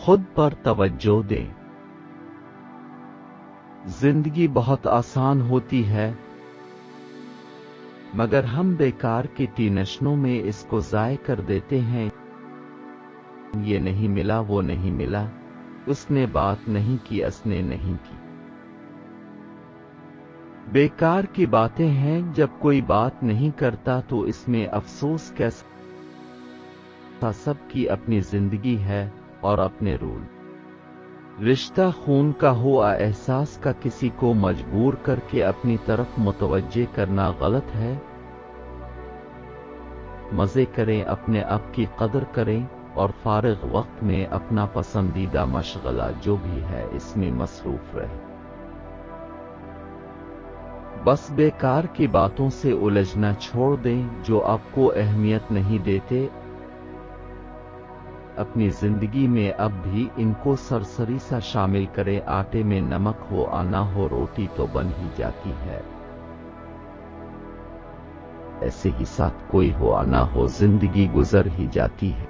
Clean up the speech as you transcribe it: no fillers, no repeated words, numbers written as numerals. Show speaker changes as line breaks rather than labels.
खुद पर तवज्जो दें। जिंदगी बहुत आसान होती है, मगर हम बेकार की टेंशनों में इसको ज़ाय कर देते हैं। ये नहीं मिला, वो नहीं मिला, उसने बात नहीं की, उसने नहीं की। बेकार की बातें हैं। जब कोई बात नहीं करता तो इसमें अफसोस कैसा। सबकी अपनी जिंदगी है और अपने रूल। रिश्ता खून का हो या एहसास का, किसी को मजबूर करके अपनी तरफ मुतवज्जे करना गलत है। मजे करें, अपने आप की कदर करें और फारिग वक्त में अपना पसंदीदा मशगला जो भी है इसमें मसरूफ रहे। बस बेकार की बातों से उलझना छोड़ दें जो आपको अहमियत नहीं देते। अपनी जिंदगी में अब भी इनको सरसरी सा शामिल करें। आटे में नमक हो या ना हो, रोटी तो बन ही जाती है। ऐसे ही साथ कोई हो या ना हो, जिंदगी गुजर ही जाती है।